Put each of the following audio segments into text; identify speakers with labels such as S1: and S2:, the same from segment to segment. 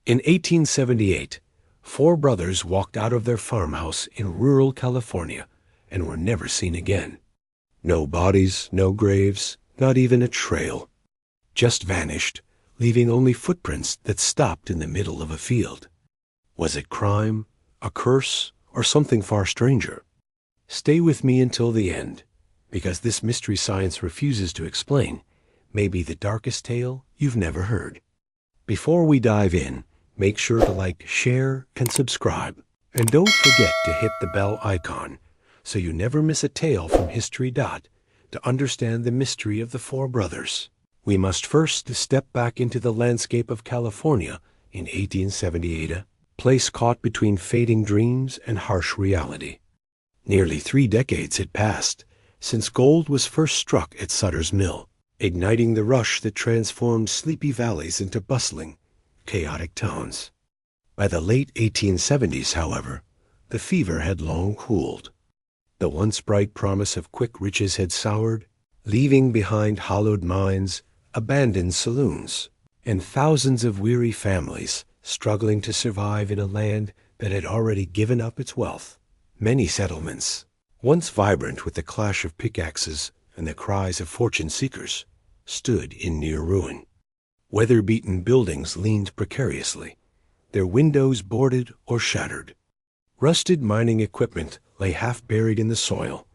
S1: In 1878, four brothers walked out of their farmhouse in rural California and were never seen again. No bodies, no graves, not even a trail. Just vanished, leaving only footprints that stopped in the middle of a field. Was it crime, a curse, or something far stranger? Stay with me until the end, because this mystery science refuses to explain may be the darkest tale you've never heard. Before we dive in, make sure to like, share, and subscribe. And don't forget to hit the bell icon so you never miss a tale from History. To understand the mystery of the four brothers, we must first step back into the landscape of California in 1878, a place caught between fading dreams and harsh reality. Nearly 3 decades had passed since gold was first struck at Sutter's Mill, igniting the rush that transformed sleepy valleys into bustling, chaotic towns. By the late 1870s, however, the fever had long cooled. The once bright promise of quick riches had soured, leaving behind hollowed mines, abandoned saloons, and thousands of weary families struggling to survive in a land that had already given up its wealth. Many settlements, once vibrant with the clash of pickaxes and the cries of fortune seekers, stood in near ruin. Weather-beaten buildings leaned precariously, their windows boarded or shattered. Rusted mining equipment lay half buried in the soil,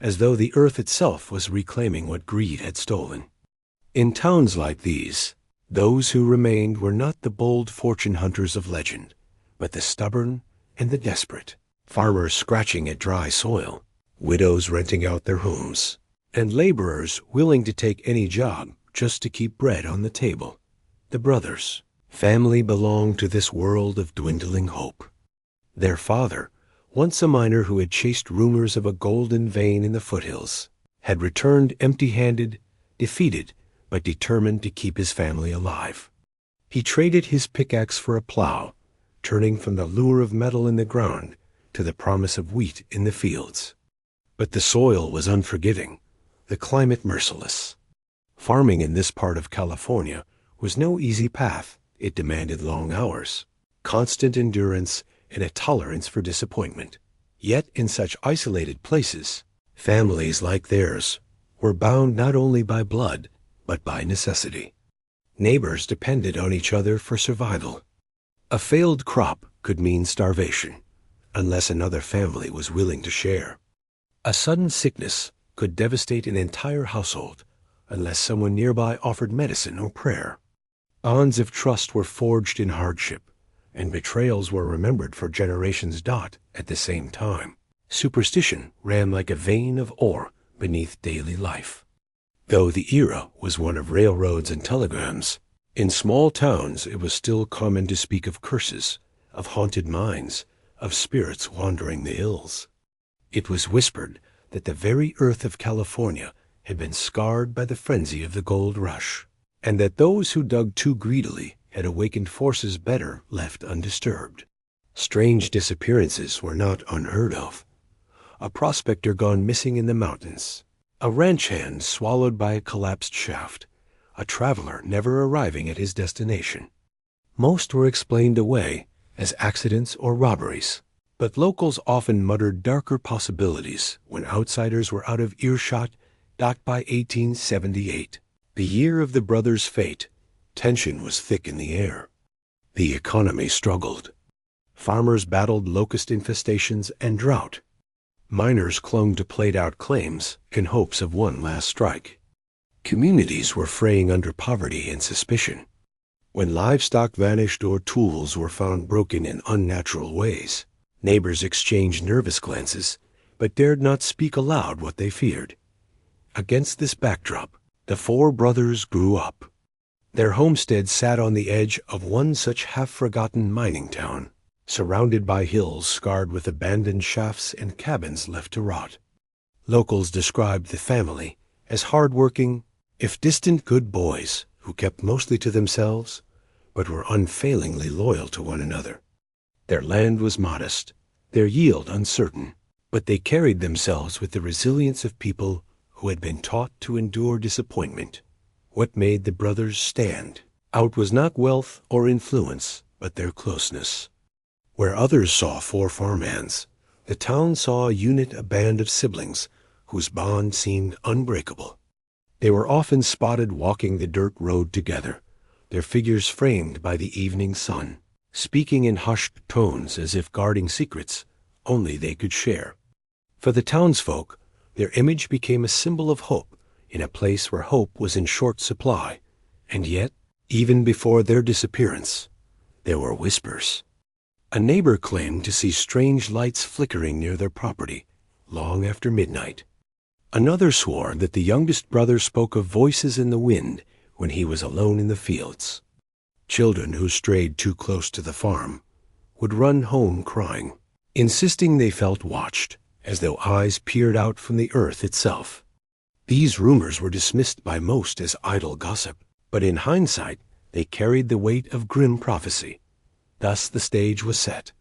S1: as though the earth itself was reclaiming what greed had stolen. In towns like these, those who remained were not the bold fortune hunters of legend, but the stubborn and the desperate. Farmers scratching at dry soil, widows renting out their homes, and laborers willing to take any job just to keep bread on the table. The brothers, family, belonged to this world of dwindling hope. Their father, once a miner who had chased rumors of a golden vein in the foothills, had returned empty-handed, defeated, but determined to keep his family alive. He traded his pickaxe for a plow, turning from the lure of metal in the ground to the promise of wheat in the fields. But the soil was unforgiving, the climate merciless. Farming in this part of California was no easy path. It demanded long hours, constant endurance, and a tolerance for disappointment. Yet in such isolated places, families like theirs were bound not only by blood, but by necessity. Neighbors depended on each other for survival. A failed crop could mean starvation, unless another family was willing to share. A sudden sickness could devastate an entire household, unless someone nearby offered medicine or prayer. Bonds of trust were forged in hardship, and betrayals were remembered for generations. At the same time, superstition ran like a vein of ore beneath daily life. Though the era was one of railroads and telegrams, in small towns it was still common to speak of curses, of haunted mines, of spirits wandering the hills. It was whispered that the very earth of California had been scarred by the frenzy of the gold rush, and that those who dug too greedily had awakened forces better left undisturbed. Strange disappearances were not unheard of. A prospector gone missing in the mountains, a ranch hand swallowed by a collapsed shaft, a traveler never arriving at his destination. Most were explained away as accidents or robberies, but locals often muttered darker possibilities when outsiders were out of earshot. By 1878, the year of the brothers' fate, tension was thick in the air. The economy struggled. Farmers battled locust infestations and drought. Miners clung to played-out claims in hopes of one last strike. Communities were fraying under poverty and suspicion. When livestock vanished or tools were found broken in unnatural ways, neighbors exchanged nervous glances, but dared not speak aloud what they feared. Against this backdrop, the four brothers grew up. Their homestead sat on the edge of one such half-forgotten mining town, surrounded by hills scarred with abandoned shafts and cabins left to rot. Locals described the family as hard-working, if distant, good boys who kept mostly to themselves, but were unfailingly loyal to one another. Their land was modest, their yield uncertain, but they carried themselves with the resilience of people who had been taught to endure disappointment. What made the brothers stand out was not wealth or influence, but their closeness. Where others saw four farmhands, the town saw a band of siblings whose bond seemed unbreakable. They were often spotted walking the dirt road together, their figures framed by the evening sun, speaking in hushed tones as if guarding secrets only they could share. For the townsfolk, their image became a symbol of hope in a place where hope was in short supply. And yet, even before their disappearance, there were whispers. A neighbor claimed to see strange lights flickering near their property long after midnight. Another swore that the youngest brother spoke of voices in the wind when he was alone in the fields. Children who strayed too close to the farm would run home crying, insisting they felt watched, as though eyes peered out from the earth itself. These rumors were dismissed by most as idle gossip, but in hindsight they carried the weight of grim prophecy. Thus the stage was set.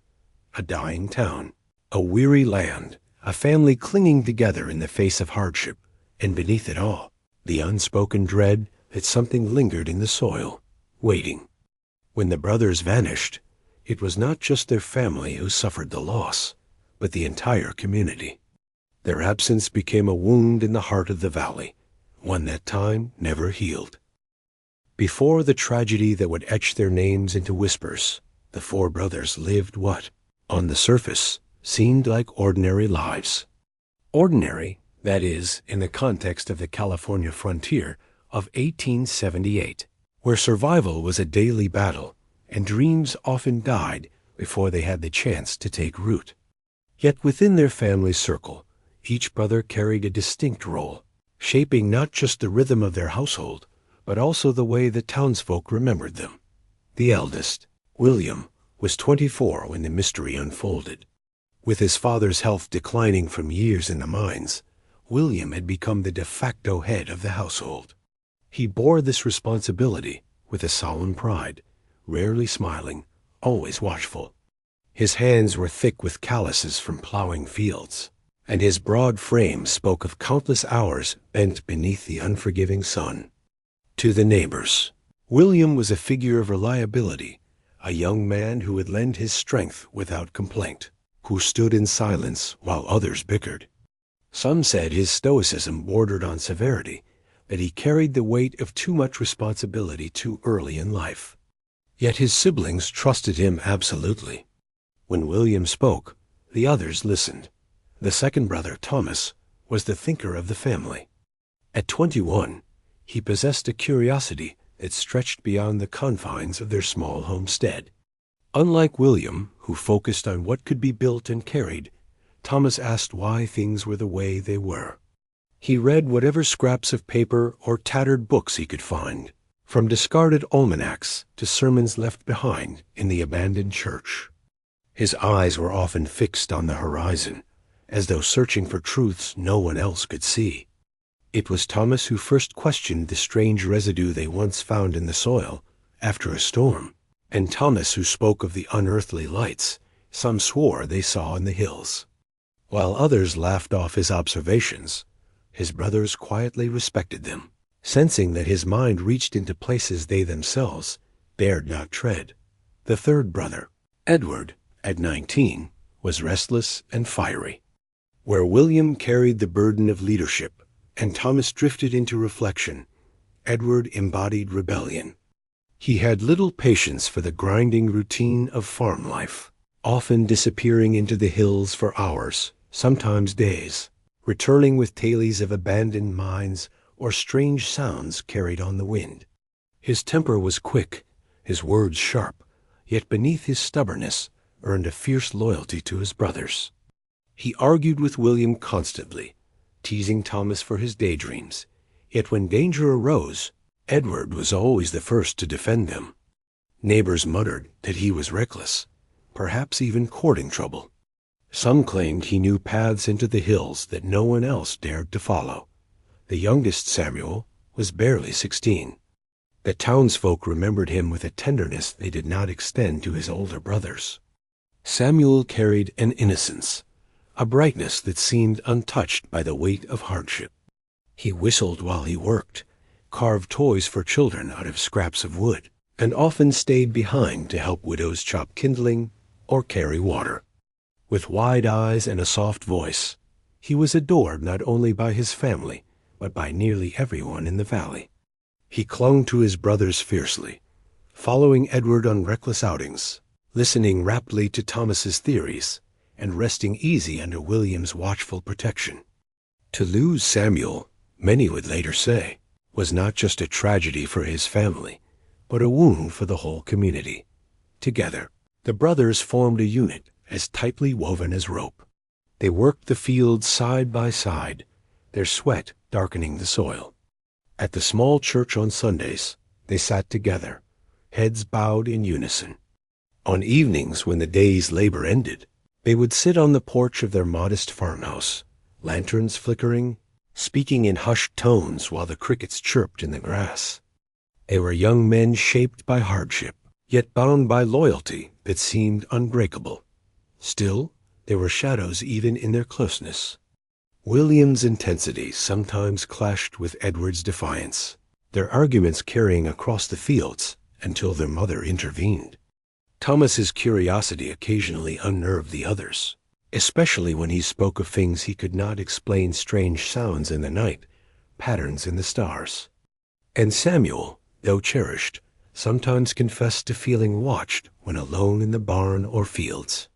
S1: A dying town, a weary land, a family clinging together in the face of hardship, and beneath it all, the unspoken dread that something lingered in the soil, waiting. When the brothers vanished, it was not just their family who suffered the loss, but the entire community. Their absence became a wound in the heart of the valley, one that time never healed. Before the tragedy that would etch their names into whispers, the four brothers lived what, on the surface, seemed like ordinary lives. Ordinary, that is, in the context of the California frontier of 1878, where survival was a daily battle and dreams often died before they had the chance to take root. Yet within their family circle, each brother carried a distinct role, shaping not just the rhythm of their household, but also the way the townsfolk remembered them. The eldest, William, was 24 when the mystery unfolded. With his father's health declining from years in the mines, William had become the de facto head of the household. He bore this responsibility with a solemn pride, rarely smiling, always watchful. His hands were thick with calluses from plowing fields, and his broad frame spoke of countless hours bent beneath the unforgiving sun. To the neighbors, William was a figure of reliability, a young man who would lend his strength without complaint, who stood in silence while others bickered. Some said his stoicism bordered on severity, that he carried the weight of too much responsibility too early in life. Yet his siblings trusted him absolutely. When William spoke, the others listened. The second brother, Thomas, was the thinker of the family. At 21, he possessed a curiosity that stretched beyond the confines of their small homestead. Unlike William, who focused on what could be built and carried, Thomas asked why things were the way they were. He read whatever scraps of paper or tattered books he could find, from discarded almanacs to sermons left behind in the abandoned church. His eyes were often fixed on the horizon, as though searching for truths no one else could see. It was Thomas who first questioned the strange residue they once found in the soil after a storm, and Thomas who spoke of the unearthly lights some swore they saw in the hills. While others laughed off his observations, his brothers quietly respected them, sensing that his mind reached into places they themselves dared not tread. The third brother, Edward, at 19, was restless and fiery. Where William carried the burden of leadership and Thomas drifted into reflection, Edward embodied rebellion. He had little patience for the grinding routine of farm life, often disappearing into the hills for hours, sometimes days, returning with tales of abandoned mines or strange sounds carried on the wind. His temper was quick, his words sharp, yet beneath his stubbornness earned a fierce loyalty to his brothers. He argued with William constantly, teasing Thomas for his daydreams, yet when danger arose, Edward was always the first to defend them. Neighbors muttered that he was reckless, perhaps even courting trouble. Some claimed he knew paths into the hills that no one else dared to follow. The youngest, Samuel, was barely 16. The townsfolk remembered him with a tenderness they did not extend to his older brothers. Samuel carried an innocence, a brightness that seemed untouched by the weight of hardship. He whistled while he worked, carved toys for children out of scraps of wood, and often stayed behind to help widows chop kindling or carry water. With wide eyes and a soft voice, he was adored not only by his family, but by nearly everyone in the valley. He clung to his brothers fiercely, following Edward on reckless outings, listening raptly to Thomas's theories, and resting easy under William's watchful protection. To lose Samuel, many would later say, was not just a tragedy for his family, but a wound for the whole community. Together, the brothers formed a unit as tightly woven as rope. They worked the fields side by side, their sweat darkening the soil. At the small church on Sundays, they sat together, heads bowed in unison. On evenings when the day's labor ended, they would sit on the porch of their modest farmhouse, lanterns flickering, speaking in hushed tones while the crickets chirped in the grass. They were young men shaped by hardship, yet bound by loyalty that seemed unbreakable. Still, there were shadows even in their closeness. William's intensity sometimes clashed with Edward's defiance, their arguments carrying across the fields until their mother intervened. Thomas's curiosity occasionally unnerved the others, especially when he spoke of things he could not explain, strange sounds in the night, patterns in the stars. And Samuel, though cherished, sometimes confessed to feeling watched when alone in the barn or fields.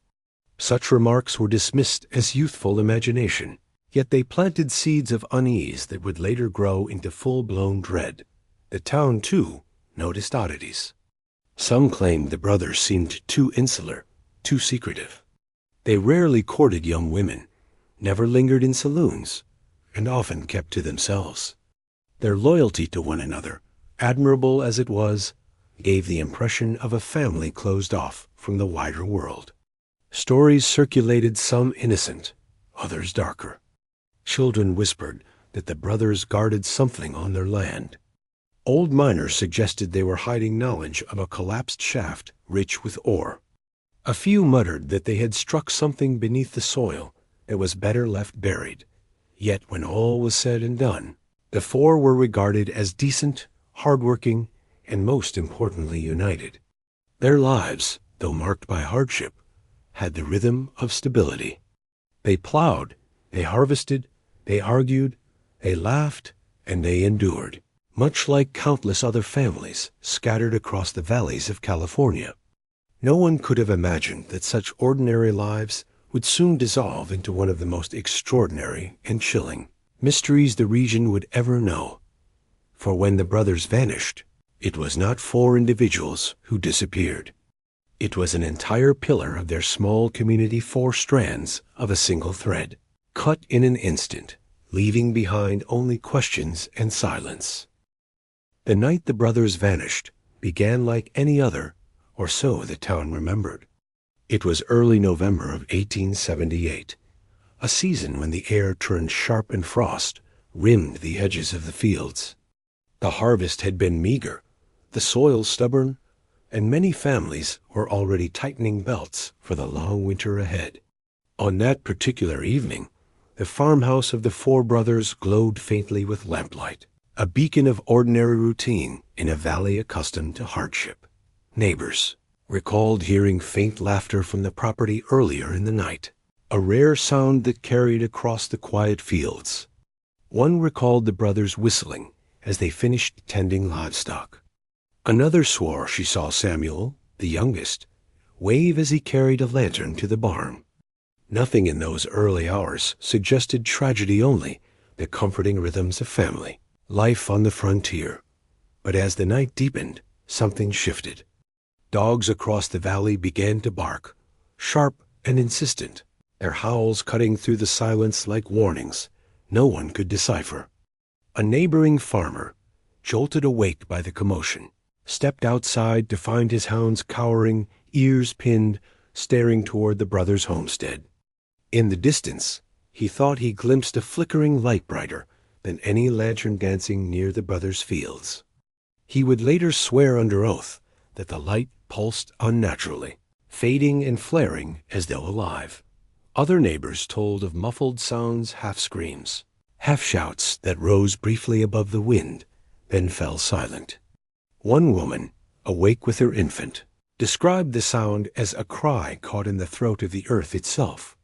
S1: Such remarks were dismissed as youthful imagination, yet they planted seeds of unease that would later grow into full-blown dread. The town, too, noticed oddities. Some claimed the brothers seemed too insular, too secretive. They rarely courted young women, never lingered in saloons, and often kept to themselves. Their loyalty to one another, admirable as it was, gave the impression of a family closed off from the wider world. Stories circulated, some innocent, others darker. Children whispered that the brothers guarded something on their land. Old miners suggested they were hiding knowledge of a collapsed shaft rich with ore. A few muttered that they had struck something beneath the soil that was better left buried. Yet when all was said and done, the four were regarded as decent, hardworking, and most importantly united. Their lives, though marked by hardship, had the rhythm of stability. They plowed, they harvested, they argued, they laughed, and they endured, much like countless other families scattered across the valleys of California. No one could have imagined that such ordinary lives would soon dissolve into one of the most extraordinary and chilling mysteries the region would ever know. For when the brothers vanished, it was not four individuals who disappeared. It was an entire pillar of their small community, four strands of a single thread, cut in an instant, leaving behind only questions and silence. The night the brothers vanished began like any other, or so the town remembered. It was early November of 1878, a season when the air turned sharp and frost rimmed the edges of the fields. The harvest had been meager, the soil stubborn, and many families were already tightening belts for the long winter ahead. On that particular evening, the farmhouse of the four brothers glowed faintly with lamplight, a beacon of ordinary routine in a valley accustomed to hardship. Neighbors recalled hearing faint laughter from the property earlier in the night, a rare sound that carried across the quiet fields. One recalled the brothers whistling as they finished tending livestock. Another swore she saw Samuel, the youngest, wave as he carried a lantern to the barn. Nothing in those early hours suggested tragedy, only the comforting rhythms of family, life on the frontier. But as the night deepened, something shifted. Dogs across the valley began to bark, sharp and insistent, their howls cutting through the silence like warnings no one could decipher. A neighboring farmer, jolted awake by the commotion, stepped outside to find his hounds cowering, ears pinned, staring toward the brothers' homestead. In the distance, he thought he glimpsed a flickering light brighter than any lantern dancing near the brothers' fields. He would later swear under oath that the light pulsed unnaturally, fading and flaring as though alive. Other neighbors told of muffled sounds, half screams, half shouts that rose briefly above the wind, then fell silent. One woman, awake with her infant, described the sound as a cry caught in the throat of the earth itself.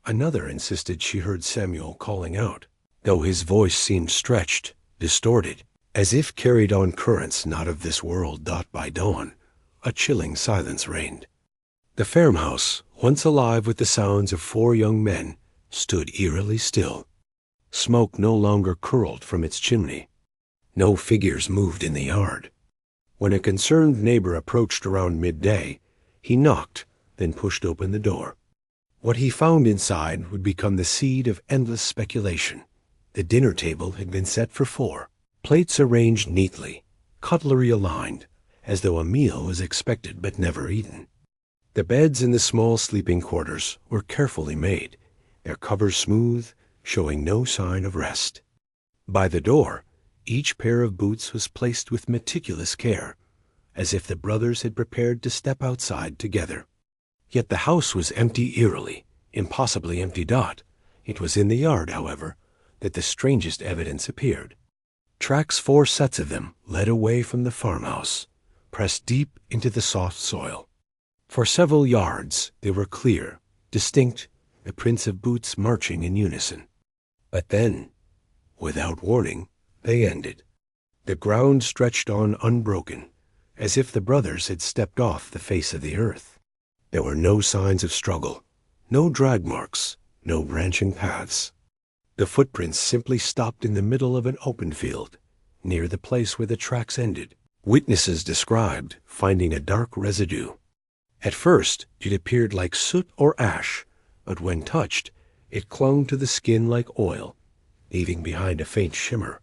S1: Another insisted she heard Samuel calling out, though his voice seemed stretched, distorted, as if carried on currents not of this world. By dawn, a chilling silence reigned. The farmhouse, once alive with the sounds of 4 young men, stood eerily still. Smoke no longer curled from its chimney. No figures moved in the yard. When a concerned neighbor approached around midday, he knocked, then pushed open the door. What he found inside would become the seed of endless speculation. The dinner table had been set for 4, plates arranged neatly, cutlery aligned, as though a meal was expected but never eaten. The beds in the small sleeping quarters were carefully made, their covers smooth, showing no sign of rest. By the door, each pair of boots was placed with meticulous care, as if the brothers had prepared to step outside together. Yet the house was empty eerily, impossibly empty. It was in the yard, however, that the strangest evidence appeared. Tracks, 4 sets of them, led away from the farmhouse, pressed deep into the soft soil. For several yards they were clear, distinct, the prints of boots marching in unison. But then, without warning, they ended. The ground stretched on unbroken, as if the brothers had stepped off the face of the earth. There were no signs of struggle, no drag marks, no branching paths. The footprints simply stopped in the middle of an open field, near the place where the tracks ended. Witnesses described finding a dark residue. At first, it appeared like soot or ash, but when touched, it clung to the skin like oil, leaving behind a faint shimmer.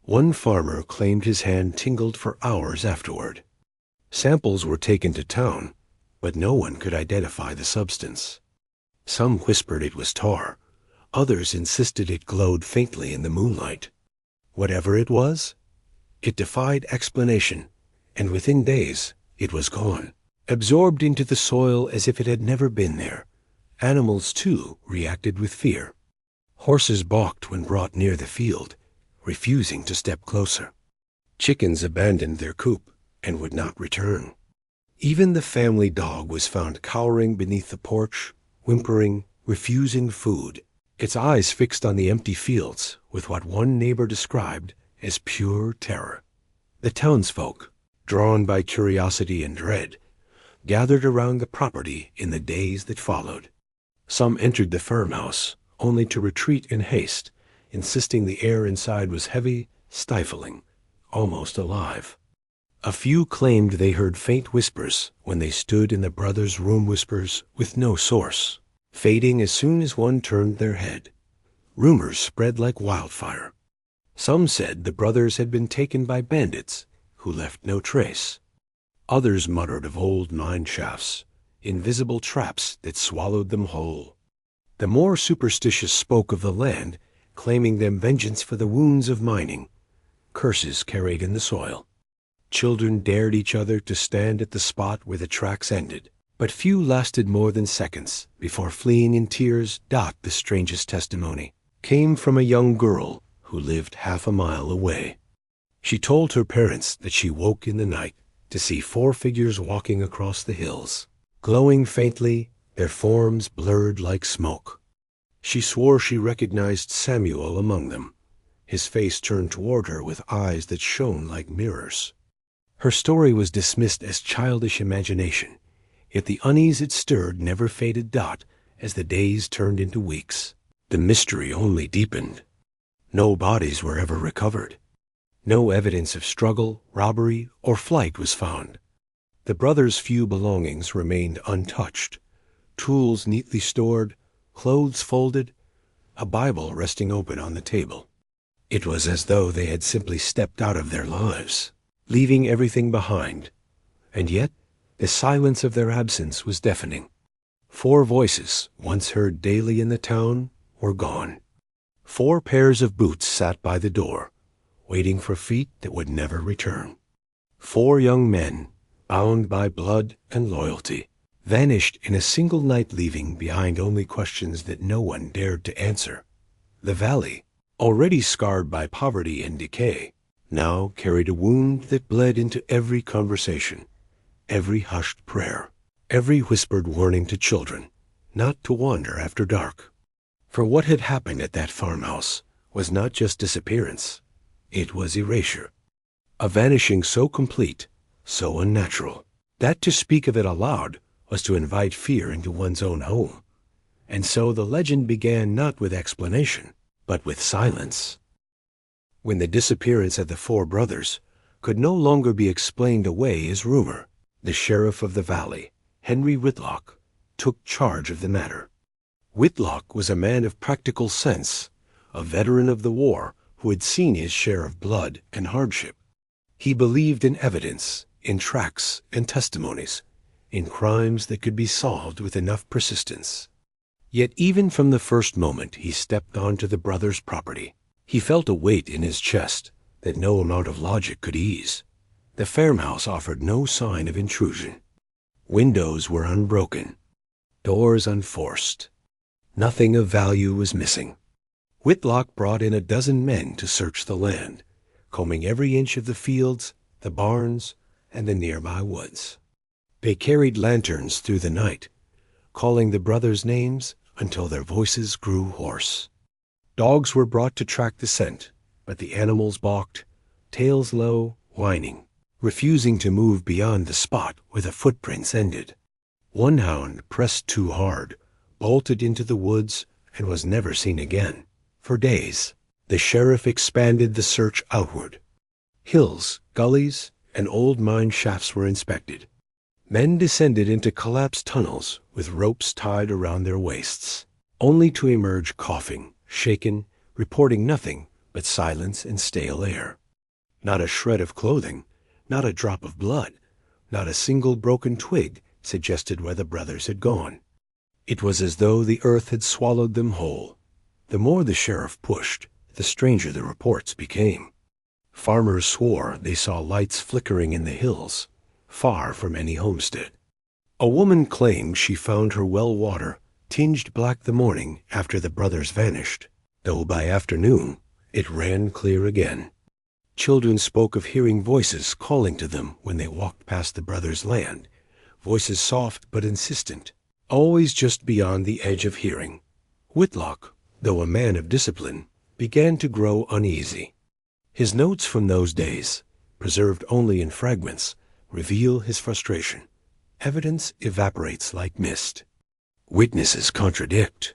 S1: One farmer claimed his hand tingled for hours afterward. Samples were taken to town, but no one could identify the substance. Some whispered it was tar. Others insisted it glowed faintly in the moonlight. Whatever it was, it defied explanation, and within days it was gone, absorbed into the soil as if it had never been there. Animals, too, reacted with fear. Horses balked when brought near the field, refusing to step closer. Chickens abandoned their coop and would not return. Even the family dog was found cowering beneath the porch, whimpering, refusing food, its eyes fixed on the empty fields with what one neighbor described as pure terror. The townsfolk, drawn by curiosity and dread, gathered around the property in the days that followed. Some entered the farmhouse, only to retreat in haste, insisting the air inside was heavy, stifling, almost alive. A few claimed they heard faint whispers when they stood in the brothers' room, whispers with no source, fading as soon as one turned their head. Rumors spread like wildfire. Some said the brothers had been taken by bandits who left no trace. Others muttered of old mine shafts, invisible traps that swallowed them whole. The more superstitious spoke of the land, claiming them vengeance for the wounds of mining, curses carried in the soil. Children dared each other to stand at the spot where the tracks ended, but few lasted more than seconds before fleeing in tears. The strangest testimony came from a young girl who lived half a mile away. She told her parents that she woke in the night to see 4 figures walking across the hills, glowing faintly, their forms blurred like smoke. She swore she recognized Samuel among them, his face turned toward her with eyes that shone like mirrors. Her story was dismissed as childish imagination, yet the unease it stirred never faded. As the days turned into weeks, the mystery only deepened. No bodies were ever recovered. No evidence of struggle, robbery, or flight was found. The brothers' few belongings remained untouched, tools neatly stored, clothes folded, a Bible resting open on the table. It was as though they had simply stepped out of their lives, leaving everything behind, and yet the silence of their absence was deafening. 4 voices, once heard daily in the town, were gone. 4 pairs of boots sat by the door, waiting for feet that would never return. 4 young men, bound by blood and loyalty, vanished in a single night, leaving behind only questions that no one dared to answer. The valley, already scarred by poverty and decay, now carried a wound that bled into every conversation, every hushed prayer, every whispered warning to children not to wander after dark. For what had happened at that farmhouse was not just disappearance, it was erasure. A vanishing so complete, so unnatural, that to speak of it aloud was to invite fear into one's own home. And so the legend began not with explanation, but with silence. When the disappearance of the four brothers could no longer be explained away as rumor, the sheriff of the valley, Henry Whitlock, took charge of the matter. Whitlock was a man of practical sense, a veteran of the war who had seen his share of blood and hardship. He believed in evidence, in tracks and testimonies, in crimes that could be solved with enough persistence. Yet even from the first moment he stepped onto the brothers' property, he felt a weight in his chest that no amount of logic could ease. The farmhouse offered no sign of intrusion. Windows were unbroken, doors unforced. Nothing of value was missing. Whitlock brought in a dozen men to search the land, combing every inch of the fields, the barns, and the nearby woods. They carried lanterns through the night, calling the brothers' names until their voices grew hoarse. Dogs were brought to track the scent, but the animals balked, tails low, whining, refusing to move beyond the spot where the footprints ended. One hound, pressed too hard, bolted into the woods and was never seen again. For days, the sheriff expanded the search outward. Hills, gullies, and old mine shafts were inspected. Men descended into collapsed tunnels with ropes tied around their waists, only to emerge coughing, shaken, reporting nothing but silence and stale air. Not a shred of clothing, not a drop of blood, not a single broken twig suggested where the brothers had gone. It was as though the earth had swallowed them whole. The more the sheriff pushed, the stranger the reports became. Farmers swore they saw lights flickering in the hills, far from any homestead. A woman claimed she found her well water tinged black the morning after the brothers vanished, though by afternoon it ran clear again. Children spoke of hearing voices calling to them when they walked past the brothers' land, voices soft but insistent, always just beyond the edge of hearing. Whitlock, though a man of discipline, began to grow uneasy. His notes from those days, preserved only in fragments, reveal his frustration. Evidence evaporates like mist. Witnesses contradict.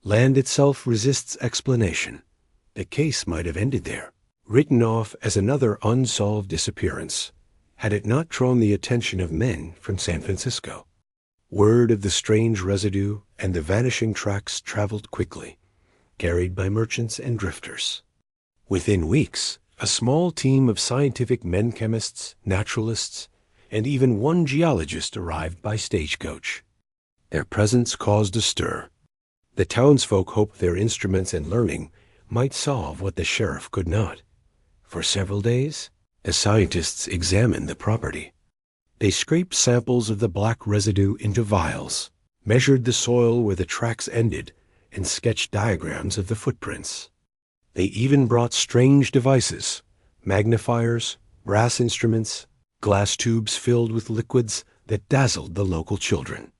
S1: Land itself resists explanation. The case might have ended there, written off as another unsolved disappearance, had it not drawn the attention of men from San Francisco. Word of the strange residue and the vanishing tracks traveled quickly, carried by merchants and drifters. Within weeks, a small team of scientific men chemists, naturalists, and even one geologist arrived by stagecoach. Their presence caused a stir. The townsfolk hoped their instruments and learning might solve what the sheriff could not. For several days, the scientists examined the property. They scraped samples of the black residue into vials, measured the soil where the tracks ended, and sketched diagrams of the footprints. They even brought strange devices, magnifiers, brass instruments, glass tubes filled with liquids that dazzled the local children.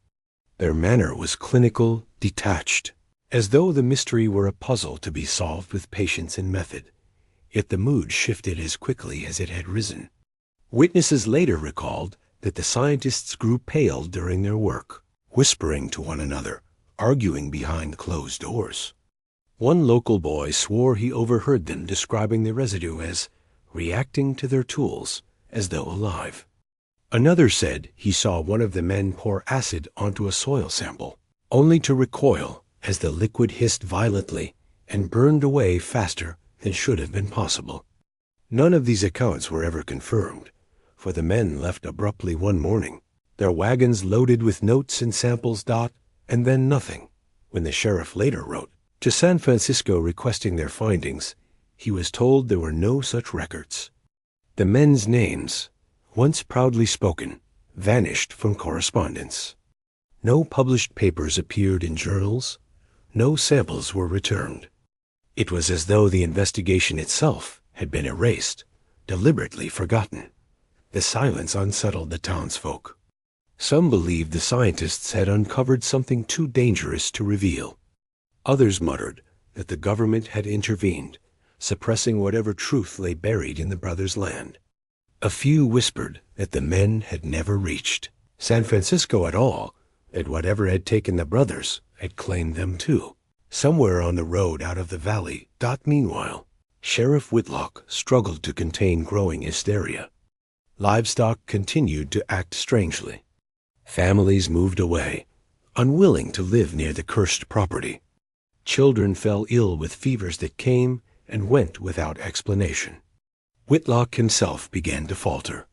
S1: Their manner was clinical, detached, as though the mystery were a puzzle to be solved with patience and method. Yet the mood shifted as quickly as it had risen. Witnesses later recalled that the scientists grew pale during their work, whispering to one another, arguing behind closed doors. One local boy swore he overheard them describing the residue as reacting to their tools as though alive. Another said he saw one of the men pour acid onto a soil sample, only to recoil as the liquid hissed violently and burned away faster than should have been possible. None of these accounts were ever confirmed, for the men left abruptly one morning, their wagons loaded with notes and samples. And then nothing. When the sheriff later wrote to San Francisco requesting their findings, he was told there were no such records. The men's names, once proudly spoken, vanished from correspondence. No published papers appeared in journals. No samples were returned. It was as though the investigation itself had been erased, deliberately forgotten. The silence unsettled the townsfolk. Some believed the scientists had uncovered something too dangerous to reveal. Others muttered that the government had intervened, suppressing whatever truth lay buried in the brothers' land. A few whispered that the men had never reached San Francisco at all, that whatever had taken the brothers had claimed them too, somewhere on the road out of the valley. Meanwhile, Sheriff Whitlock struggled to contain growing hysteria. Livestock continued to act strangely. Families moved away, unwilling to live near the cursed property. Children fell ill with fevers that came and went without explanation. Whitlock himself began to falter.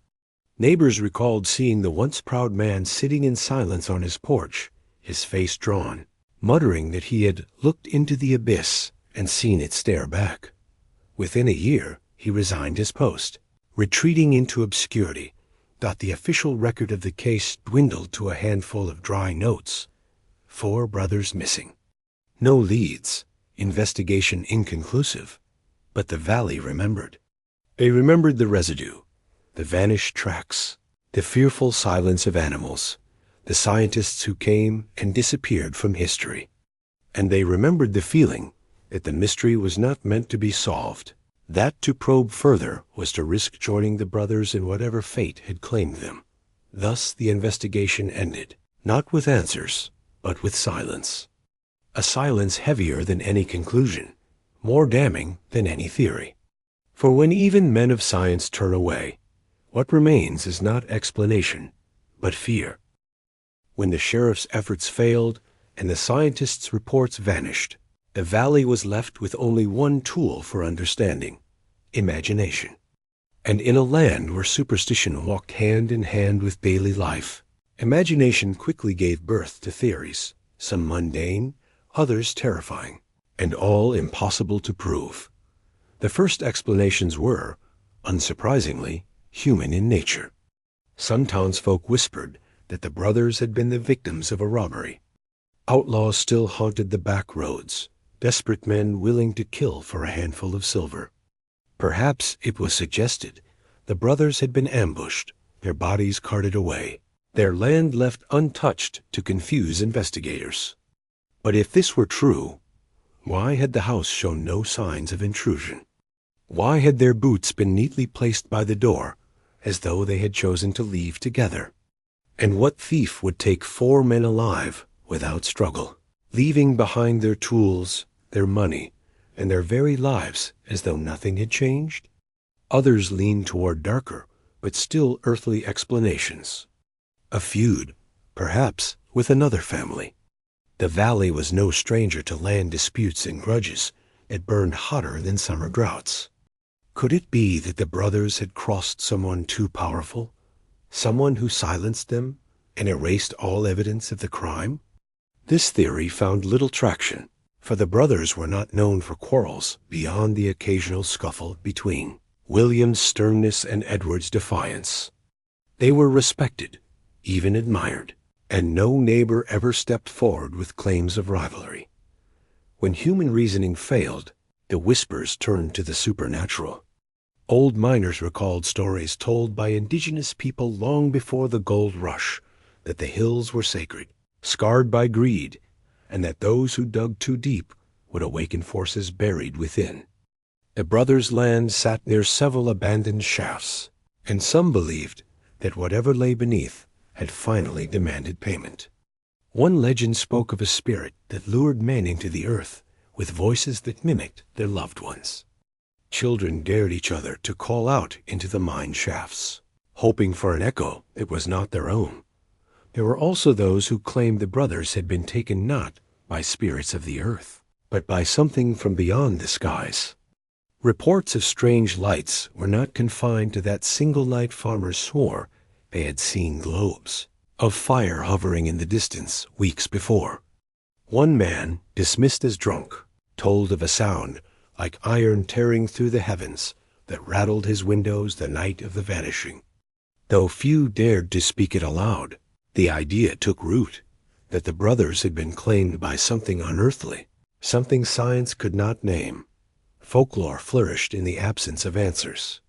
S1: Neighbors recalled seeing the once proud man sitting in silence on his porch, his face drawn, muttering that he had looked into the abyss and seen it stare back. Within a year, he resigned his post, retreating into obscurity. The official record of the case dwindled to a handful of dry notes. 4 brothers missing. No leads, investigation inconclusive. But the valley remembered. They remembered the residue, the vanished tracks, the fearful silence of animals, the scientists who came and disappeared from history. And they remembered the feeling that the mystery was not meant to be solved, that to probe further was to risk joining the brothers in whatever fate had claimed them. Thus the investigation ended, not with answers, but with silence. A silence heavier than any conclusion, more damning than any theory. For when even men of science turn away, what remains is not explanation, but fear. When the sheriff's efforts failed and the scientists' reports vanished, the valley was left with only one tool for understanding: imagination. And in a land where superstition walked hand in hand with daily life, imagination quickly gave birth to theories, some mundane, others terrifying, and all impossible to prove. The first explanations were, unsurprisingly, human in nature. Some townsfolk whispered that the brothers had been the victims of a robbery. Outlaws still haunted the back roads, desperate men willing to kill for a handful of silver. Perhaps, it was suggested, the brothers had been ambushed, their bodies carted away, their land left untouched to confuse investigators. But if this were true, why had the house shown no signs of intrusion? Why had their boots been neatly placed by the door, as though they had chosen to leave together? And what thief would take 4 men alive without struggle, leaving behind their tools, their money, and their very lives as though nothing had changed? Others leaned toward darker, but still earthly explanations. A feud, perhaps, with another family. The valley was no stranger to land disputes and grudges. It burned hotter than summer droughts. Could it be that the brothers had crossed someone too powerful, someone who silenced them and erased all evidence of the crime? This theory found little traction, for the brothers were not known for quarrels beyond the occasional scuffle between William's sternness and Edward's defiance. They were respected, even admired, and no neighbor ever stepped forward with claims of rivalry. When human reasoning failed, the whispers turned to the supernatural. Old miners recalled stories told by indigenous people long before the gold rush, that the hills were sacred, scarred by greed, and that those who dug too deep would awaken forces buried within. The brothers' land sat near several abandoned shafts, and some believed that whatever lay beneath had finally demanded payment. One legend spoke of a spirit that lured men into the earth with voices that mimicked their loved ones. Children dared each other to call out into the mine shafts, hoping for an echo that was not their own. There were also those who claimed the brothers had been taken not by spirits of the earth, but by something from beyond the skies. Reports of strange lights were not confined to that single night farmers swore they had seen globes of fire hovering in the distance weeks before. One man, dismissed as drunk, told of a sound like iron tearing through the heavens that rattled his windows the night of the vanishing. Though few dared to speak it aloud, the idea took root that the brothers had been claimed by something unearthly, something science could not name. Folklore flourished in the absence of answers.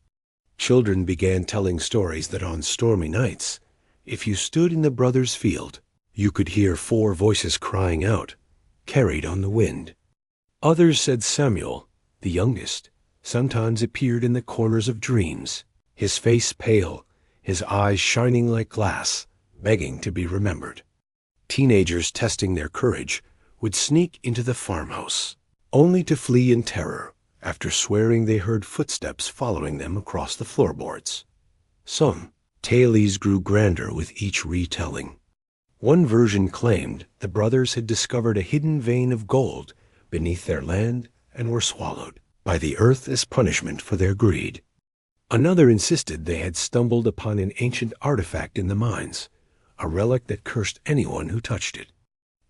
S1: Children began telling stories that on stormy nights, if you stood in the brothers' field, you could hear four voices crying out, carried on the wind. Others said Samuel, the youngest, sometimes appeared in the corners of dreams, his face pale, his eyes shining like glass, begging to be remembered. Teenagers testing their courage would sneak into the farmhouse, only to flee in terror after swearing they heard footsteps following them across the floorboards. Some tales grew grander with each retelling. One version claimed the brothers had discovered a hidden vein of gold beneath their land and were swallowed by the earth as punishment for their greed. Another insisted they had stumbled upon an ancient artifact in the mines, a relic that cursed anyone who touched it.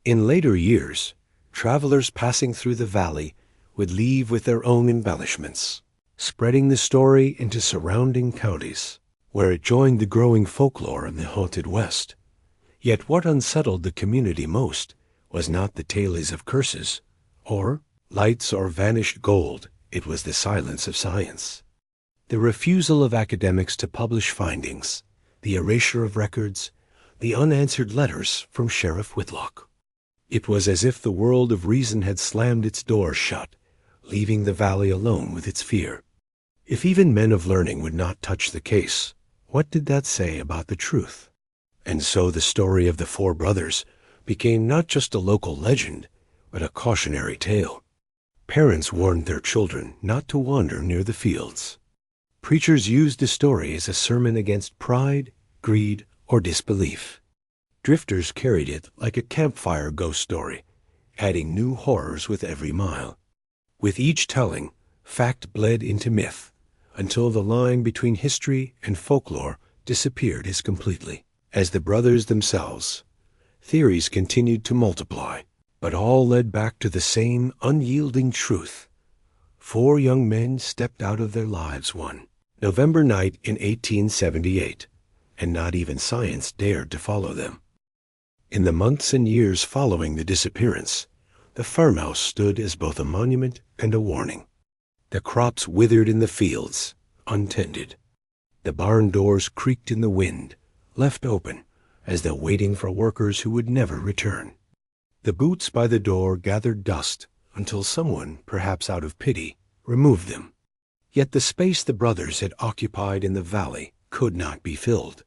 S1: In later years, travelers passing through the valley would leave with their own embellishments, spreading the story into surrounding counties, where it joined the growing folklore of the haunted West. Yet what unsettled the community most was not the tales of curses, or lights or vanished gold. It was the silence of science. The refusal of academics to publish findings, the erasure of records, the unanswered letters from Sheriff Whitlock. It was as if the world of reason had slammed its doors shut, leaving the valley alone with its fear. If even men of learning would not touch the case, what did that say about the truth? And so the story of the four brothers became not just a local legend, but a cautionary tale. Parents warned their children not to wander near the fields. Preachers used the story as a sermon against pride, greed, or disbelief. Drifters carried it like a campfire ghost story, adding new horrors with every mile. With each telling, fact bled into myth, until the line between history and folklore disappeared as completely. As the brothers themselves, theories continued to multiply, but all led back to the same unyielding truth. Four young men stepped out of their lives one November night in 1878, and not even science dared to follow them. In the months and years following the disappearance, the farmhouse stood as both a monument and a warning. The crops withered in the fields, untended. The barn doors creaked in the wind, left open, as though waiting for workers who would never return. The boots by the door gathered dust until someone, perhaps out of pity, removed them. Yet the space the brothers had occupied in the valley could not be filled.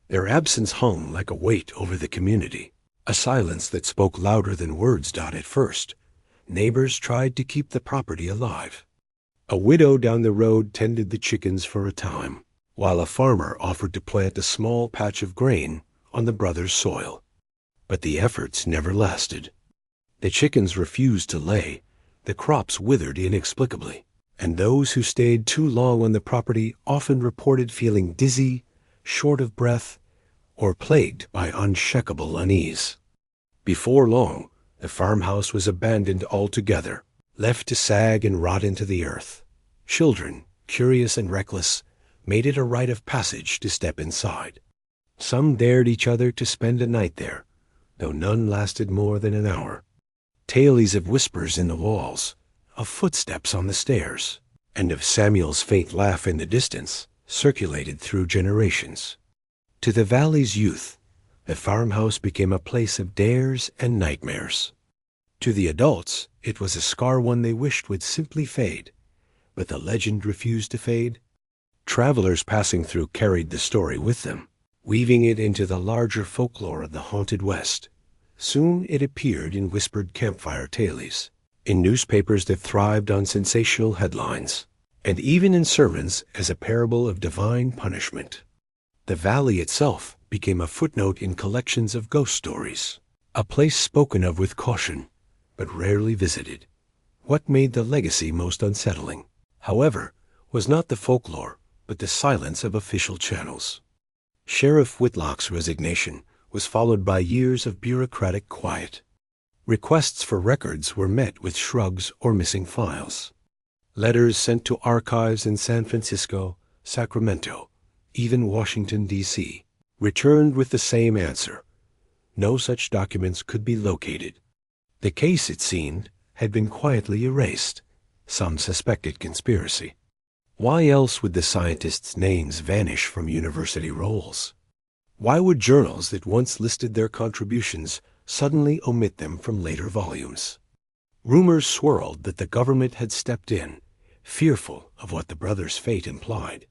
S1: Their absence hung like a weight over the community, a silence that spoke louder than words. At first, neighbors tried to keep the property alive. A widow down the road tended the chickens for a time, while a farmer offered to plant a small patch of grain on the brothers' soil. But the efforts never lasted. The chickens refused to lay, the crops withered inexplicably, and those who stayed too long on the property often reported feeling dizzy, short of breath, or plagued by unshakable unease. Before long, the farmhouse was abandoned altogether, left to sag and rot into the earth. Children, curious and reckless, made it a rite of passage to step inside. Some dared each other to spend a night there, though none lasted more than an hour. Tales of whispers in the walls, of footsteps on the stairs, and of Samuel's faint laugh in the distance circulated through generations. To the valley's youth, the farmhouse became a place of dares and nightmares. To the adults, it was a scar one they wished would simply fade, but the legend refused to fade. Travelers passing through carried the story with them, weaving it into the larger folklore of the haunted West. Soon it appeared in whispered campfire tales, in newspapers that thrived on sensational headlines, and even in sermons as a parable of divine punishment. The valley itself became a footnote in collections of ghost stories, a place spoken of with caution, but rarely visited. What made the legacy most unsettling, however, was not the folklore, but the silence of official channels. Sheriff Whitlock's resignation was followed by years of bureaucratic quiet. Requests for records were met with shrugs or missing files. Letters sent to archives in San Francisco, Sacramento, even Washington, D.C., returned with the same answer. No such documents could be located. The case, it seemed, had been quietly erased. Some suspected conspiracy. Why else would the scientists' names vanish from university rolls? Why would journals that once listed their contributions suddenly omit them from later volumes? Rumors swirled that the government had stepped in, fearful of what the brothers' fate implied.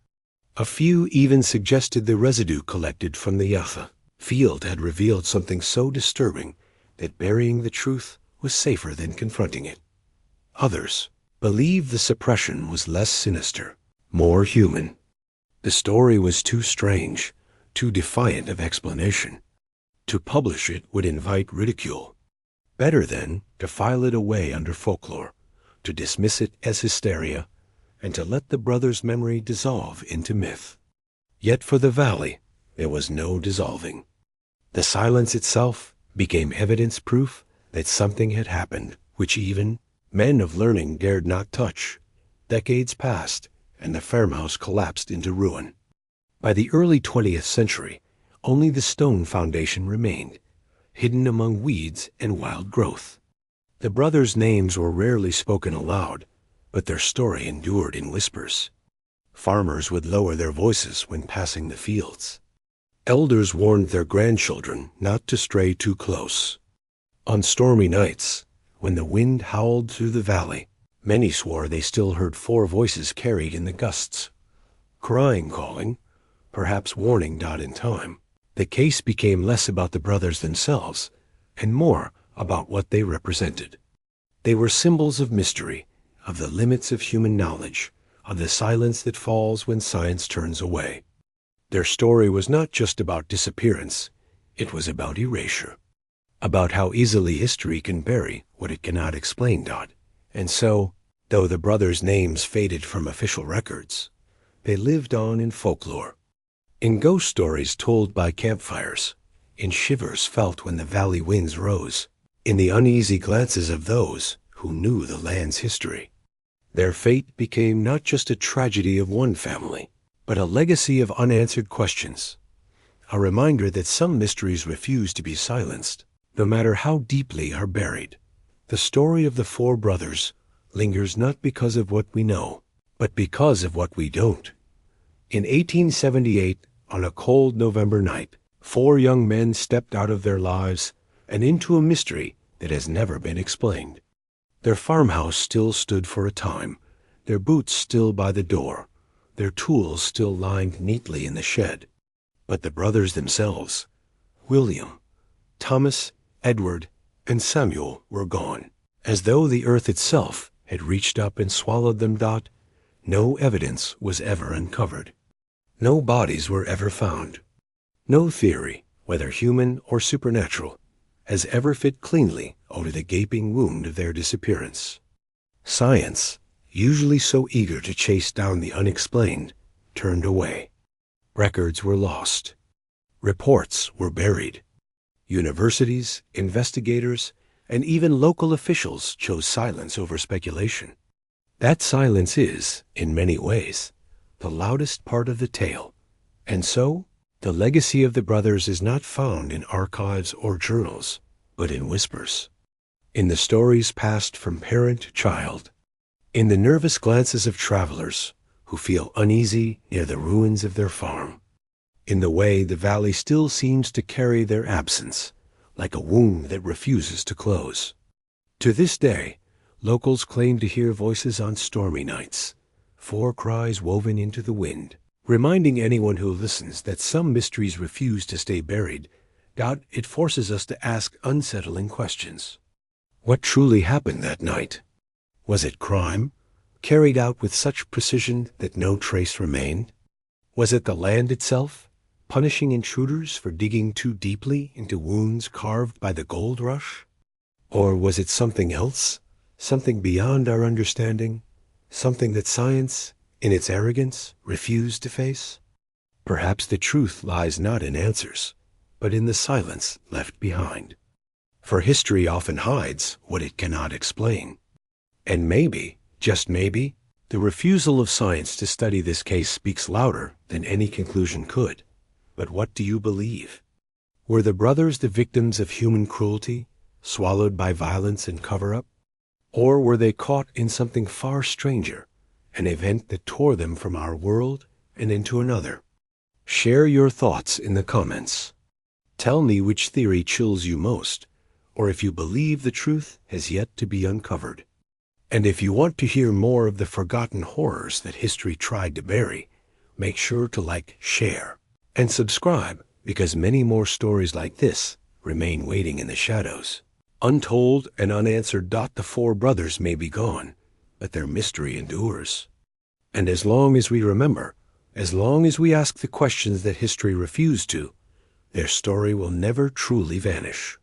S1: A few even suggested the residue collected from the Yafa field had revealed something so disturbing that burying the truth was safer than confronting it. Others believed the suppression was less sinister, more human. The story was too strange, too defiant of explanation. To publish it would invite ridicule. Better, then, to file it away under folklore, to dismiss it as hysteria, and to let the brothers' memory dissolve into myth. Yet for the valley, there was no dissolving. The silence itself became evidence proof that something had happened which even men of learning dared not touch. Decades passed, and the farmhouse collapsed into ruin. By the early 20th century, only the stone foundation remained, hidden among weeds and wild growth. The brothers' names were rarely spoken aloud, but their story endured in whispers. Farmers would lower their voices when passing the fields. Elders warned their grandchildren not to stray too close. On stormy nights, when the wind howled through the valley, many swore they still heard four voices carried in the gusts, crying, calling, perhaps warning Dot in time. The case became less about the brothers themselves and more about what they represented. They were symbols of mystery, of the limits of human knowledge, of the silence that falls when science turns away. Their story was not just about disappearance, it was about erasure, about how easily history can bury what it cannot explain, Dot. And so, though the brothers' names faded from official records, they lived on in folklore, in ghost stories told by campfires, in shivers felt when the valley winds rose, in the uneasy glances of those who knew the land's history. Their fate became not just a tragedy of one family, but a legacy of unanswered questions, a reminder that some mysteries refuse to be silenced, no matter how deeply are buried. The story of the four brothers lingers not because of what we know, but because of what we don't. In 1878, on a cold November night, four young men stepped out of their lives and into a mystery that has never been explained. Their farmhouse still stood for a time, their boots still by the door, their tools still lined neatly in the shed. But the brothers themselves, William, Thomas, Edward, and Samuel, were gone. As though the earth itself had reached up and swallowed them. Dot. No evidence was ever uncovered. No bodies were ever found. No theory, whether human or supernatural, has ever fit cleanly over the gaping wound of their disappearance. Science, usually so eager to chase down the unexplained, turned away. Records were lost. Reports were buried. Universities, investigators, and even local officials chose silence over speculation. That silence is, in many ways, the loudest part of the tale, and so the legacy of the brothers is not found in archives or journals, but in whispers, in the stories passed from parent to child, in the nervous glances of travelers who feel uneasy near the ruins of their farm, in the way the valley still seems to carry their absence, like a wound that refuses to close. To this day, locals claim to hear voices on stormy nights, four cries woven into the wind, reminding anyone who listens that some mysteries refuse to stay buried. It forces us to ask unsettling questions. What truly happened that night? Was it crime, carried out with such precision that no trace remained? Was it the land itself, punishing intruders for digging too deeply into wounds carved by the gold rush? Or was it something else, something beyond our understanding, something that science, in its arrogance, refused to face? Perhaps the truth lies not in answers, but in the silence left behind. For history often hides what it cannot explain. And maybe, just maybe, the refusal of science to study this case speaks louder than any conclusion could. But what do you believe? Were the brothers the victims of human cruelty, swallowed by violence and cover-up? Or were they caught in something far stranger an event that tore them from our world and into another. Share your thoughts in the comments. Tell me which theory chills you most, or if you believe the truth has yet to be uncovered. And if you want to hear more of the forgotten horrors that history tried to bury, make sure to like, share, and subscribe, because many more stories like this remain waiting in the shadows. Untold and unanswered. The four brothers may be gone, but their mystery endures. And as long as we remember, as long as we ask the questions that history refused to, their story will never truly vanish.